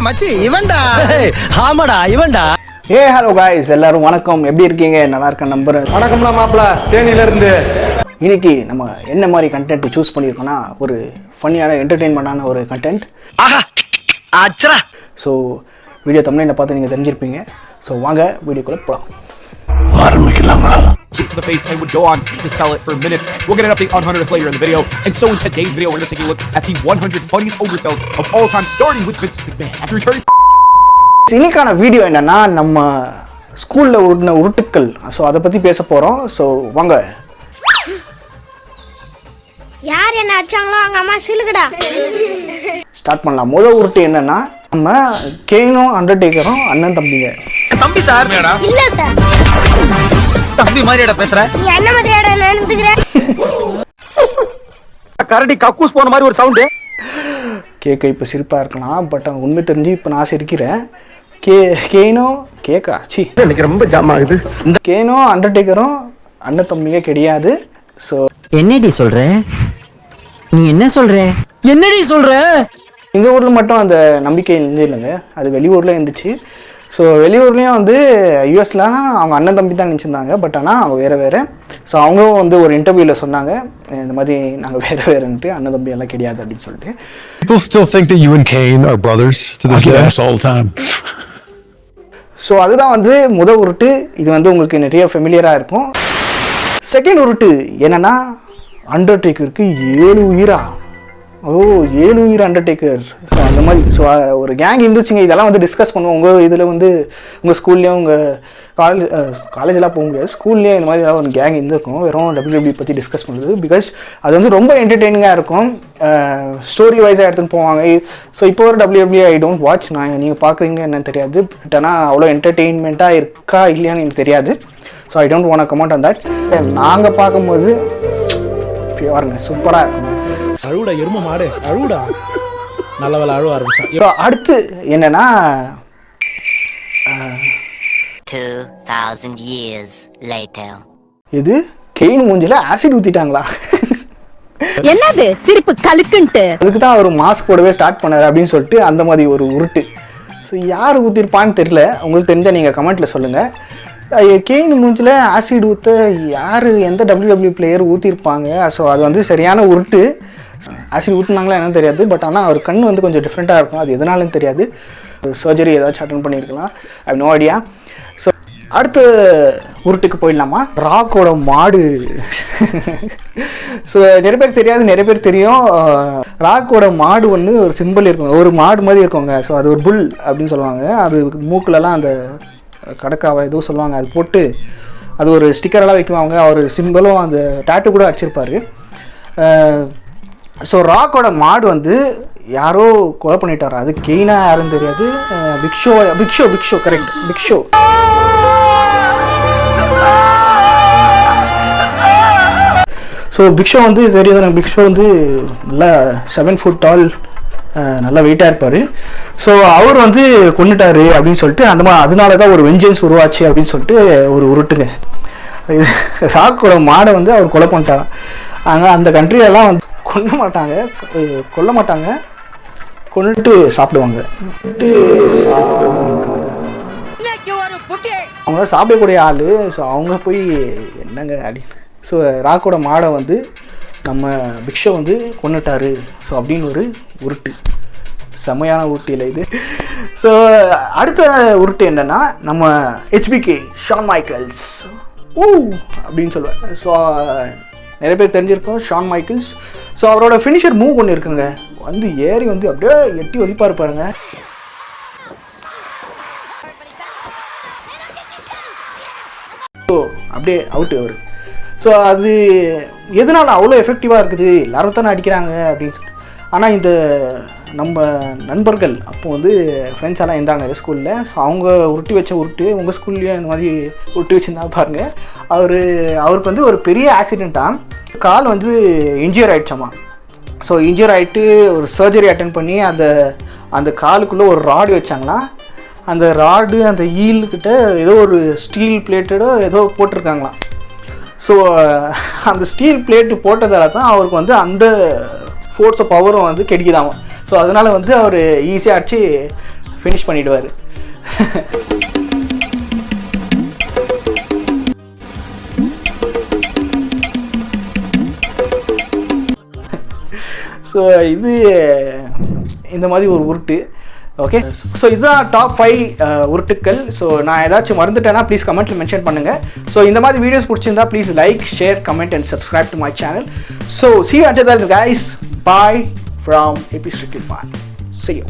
மச்சி இவன்டா. ஆமாடா இவன்டா. Hello guys, எல்லாரும் வணக்கம். எப்படி இருக்கீங்க? நல்லா இருக்கேன் நம்புறேன். வணக்கம்லாம் மாப்பிள்ள, தேனியில இருந்து. இன்னைக்கு நம்ம என்ன மாதிரி கண்டென்ட் சூஸ் பண்ணியிருக்கோம்னா, ஒரு ஃபன்னியான என்டர்டெயின்மெண்டான ஒரு கண்டென்ட். ஸோ வீடியோ தமிழ்ல பார்த்து நீங்கள் தெரிஞ்சிருப்பீங்க. ஸோ வாங்க வீடியோக்குள்ள போகலாம். ஆரம்பிக்கலாங்களா? To the face and would go on to sell it for minutes. We'll get an update on 100th later in the video. And so in today's video, we're going to take a look at the 100 funniest oversells of all time, starting with Vince McMahon. After returning... இன்னைக்கான video என்னன்னா, நம்ம ஸ்கூலில் உருட்டின உருட்டுக்கள். So அதை பற்றி பேச போகிறோம். So வாங்க. யார் என்ன அடிச்சாங்களோ அவங்க அம்மா சிலுக்குடா. ஸ்டார்ட் பண்ணலாம். முதல் உருட்டு என்னன்னா, நம்ம கேனும் அண்டர்டேக்கரும் அண்ணன் தம்பிங்க. தம்பி சார். இல்ல சார். தம்பி மாதிரிடா பேசுற. நீ என்ன மாதிரிடா நடந்துக்கிற? கரடி கக்கூஸ் போன மாதிரி ஒரு சவுண்டு. கேட்க இப்போ சிரிப்பாக இருக்கலாம், பட் உண்மை தெரிஞ்சு இப்போ நான் சிரிக்கிறேன். கேனும் கேக்கா சி எனக்கு ரொம்ப ஜாம் ஆகுது. கேனும் அண்டர்டேக்கரும் அண்ணன் தம்பிங்க கிடையாது. ஸோ என்னடி சொல்ற? நீ என்ன சொல்ற? என்னடி சொல்ற? இந்த ஊரில் மட்டும் அந்த நம்பிக்கை இருந்தே இல்லைங்க, அது வெளியூரில் இருந்துச்சு. ஸோ வெளியூர்லேயும் வந்து யூஎஸ்லாம் அவங்க அண்ணன் தம்பி தான் நினச்சிருந்தாங்க, பட் ஆனால் அவங்க வேறு. ஸோ அவங்களும் வந்து ஒரு இன்டர்வியூவில் சொன்னாங்க, இந்த மாதிரி நாங்கள் வேறுன்ட்டு, அண்ணன் தம்பி எல்லாம் கிடையாது அப்படின்னு சொல்லிட்டு. People still think that you and Kane are brothers to this day. All the time. So அதுதான் வந்து முதல் உருட்டு. இது வந்து உங்களுக்கு நிறைய ஃபெமிலியராக இருக்கும். செகண்ட் உருட்டு என்னன்னா, அண்டர்டேக்கருக்கு 7 உயிரா? 7 உயிர் அண்டர்டேக்கர். ஸோ அந்த மாதிரி ஸோ ஒரு கேங் இருந்துச்சுங்க. இதெல்லாம் வந்து டிஸ்கஸ் பண்ணுவோம். உங்கள் இதில் வந்து உங்கள் ஸ்கூல்லேயும் உங்கள் காலேஜெலாம் போக முடியாது, ஸ்கூல்லேயும் இந்த மாதிரி ஏதாவது ஒரு கேங் இருந்திருக்கும், வெறும் WWE பற்றி டிஸ்கஸ் பண்ணுறது. பிகாஸ் அது வந்து ரொம்ப என்டர்டெய்னிங்காக இருக்கும். ஸ்டோரி வைஸாக எடுத்துன்னு போவாங்க. ஸோ இப்போ ஒரு WWE ஐ டோன்ட் வாட்ச். நீங்கள் பார்க்குறீங்கன்னு என்னன்னு தெரியாது, பட் ஆனால் அவ்வளோ என்டர்டெயின்மெண்ட்டாக இருக்கா இல்லையான்னு எனக்கு தெரியாது. So I don't want comment on that. நாங்கள் பார்க்கும்போது பியூருங்க, சூப்பராக இருக்கும். அழுடா எரும மாடு, அழுடா. நல்ல வேலை அழுவ ஆரம்பிச்சான். இப்போ அடுத்து என்னன்னா, 2000 years later. இது கெயின் மூஞ்சில ஆசிட் ஊத்திட்டாங்களா? என்னது சிரிப்பு கலுக்குன்ட்டு? அதுக்கு தான் அவர் மாஸ்க் போடவே ஸ்டார்ட் பண்ணாரு அப்படின்னு சொல்லிட்டு அந்த மாதிரி ஒரு உருட்டு. ஸோ யார் ஊற்றிருப்பான்னு தெரியல, உங்களுக்கு தெரிஞ்சால் நீங்கள் கமெண்ட்டில் சொல்லுங்கள். கெயின் மூஞ்சில் ஆசிட் ஊற்ற யார், எந்த WWE பிளேயர் ஊற்றிருப்பாங்க? ஸோ அது வந்து சரியான உருட்டு. ஆசிட் ஊற்றுனாங்களா என்னன்னு தெரியாது, பட் ஆனால் அவர் கண் வந்து கொஞ்சம் டிஃப்ரெண்ட்டாக இருக்கும். அது எதனாலும் தெரியாது. சர்ஜரி ஏதாச்சும் அட்டன் பண்ணியிருக்கலாம், ஐ நோ ஐடியா. ஸோ அடுத்த உருட்டுக்கு போயிடலாமா? ராக்கோட மாடு. ஸோ நிறைய பேர் தெரியாது, நிறைய பேர் தெரியும். ராக்கோட மாடு ஒன்று ஒரு சிம்பிள் இருக்குங்க, ஒரு மாடு மாதிரி இருக்குங்க. ஸோ அது ஒரு புல் அப்படின்னு சொல்லுவாங்க. அது மூக்கிலலாம் அந்த கடக்காவை எதுவும் சொல்லுவாங்க, அது போட்டு அது ஒரு ஸ்டிக்கரெல்லாம் வைக்குவாங்க. அவர் சிம்பிளும் அந்த டேட்டு கூட அடிச்சிருப்பார். ஸோ ராக்கோட மாடு வந்து யாரோ கொலை பண்ணிட்டார். அது கெயினா யாருன்னு தெரியாது. பிக்ஷோ கரெக்ட், பிக்ஷோ. ஸோ பிக்ஷோ வந்து தெரியுது, பிக்ஷோ வந்து நல்லா 7 foot டால், நல்லா வெயிட்டாக இருப்பார். ஸோ அவர் வந்து கொண்டுட்டாரு அப்படின்னு சொல்லிட்டு அதனால தான் ஒரு வெஞ்சன்ஸ் உருவாச்சு அப்படின்னு சொல்லிட்டு ஒரு உருட்டுங்க. ராக்கோட மாடை வந்து அவர் கொலை பண்ணிட்டாராம். அங்கே அந்த கண்ட்ரியெல்லாம் வந்து கொல்ல மாட்டாங்க, கொண்டுட்டு சாப்பிடுவாங்க. அவங்க சாப்பிடக்கூடிய ஆள். ஸோ அவங்க போய் என்னங்க அப்படின்னு. ஸோ ராக்கோட மாடை வந்து நம்ம பிக்ஷோ வந்து கொண்டுட்டாரு ஸோ அப்படின்னு ஒரு உருட்டு. செமையான உருட்டில் இது. ஸோ அடுத்த உருட்டு என்னென்னா, நம்ம HBK ஷான் மைக்கேல்ஸ் அப்படின்னு சொல்லுவேன். ஸோ நிறைய பேர் தெரிஞ்சிருக்கோம் ஷான் மைக்கேல்ஸ். ஸோ அவரோட ஃபினிஷர் மூவ் ஒன்று இருக்குங்க, வந்து ஏறி வந்து அப்படியே எட்டி ஒதிப்பா இருப்பாருங்க. ஸோ அப்படியே அவுட்டு அவர். ஸோ அது எதனால் அவ்வளோ எஃபெக்டிவாக இருக்குது, எல்லாரும் தானே அடிக்கிறாங்க அப்படின்னு சொல்லிட்டு. ஆனால் இந்த நம்ம நண்பர்கள் அப்போ வந்து ஃப்ரெண்ட்ஸ் எல்லாம் இருந்தாங்க ஸ்கூலில். ஸோ அவங்க உருட்டி வச்ச உருட்டு உங்கள் ஸ்கூல்லேயும் இந்த மாதிரி உருட்டி வச்சுருந்தா பாருங்கள். அவருக்கு வந்து ஒரு பெரிய ஆக்சிடெண்ட்டாக கால் வந்து இன்ஜூர் ஆகிடுச்சாமா. ஸோ இன்ஜூர் ஆகிட்டு ஒரு சர்ஜரி அட்டன் பண்ணி அந்த காலுக்குள்ளே ஒரு ராடு வச்சாங்களா. அந்த ராடு அந்த ஈல்கிட்ட ஏதோ ஒரு ஸ்டீல் பிளேட்டடோ ஏதோ போட்டிருக்காங்களாம். ஸோ அந்த ஸ்டீல் பிளேட்டு போட்டதால தான் அவருக்கு வந்து அந்த ஃபோர்ஸ் பவரும் வந்து கிடைக்குதாமா. ஸோ அதனால் வந்து அவர் ஈஸியாக அடிச்சு ஃபினிஷ் பண்ணிடுவார். ஸோ இது இந்த மாதிரி ஒரு உருட்டு. ஓகே, ஸோ இதுதான் டாப் 5 உருட்டுக்கள். ஸோ நான் ஏதாச்சும் மறந்துட்டேன்னா ப்ளீஸ் கமெண்ட்டில் மென்ஷன் பண்ணுங்கள். ஸோ இந்த மாதிரி வீடியோஸ் பிடிச்சிருந்தா please like, share, comment and subscribe to my channel. So see you until then guys. Bye from AP Strictly Fun. See you.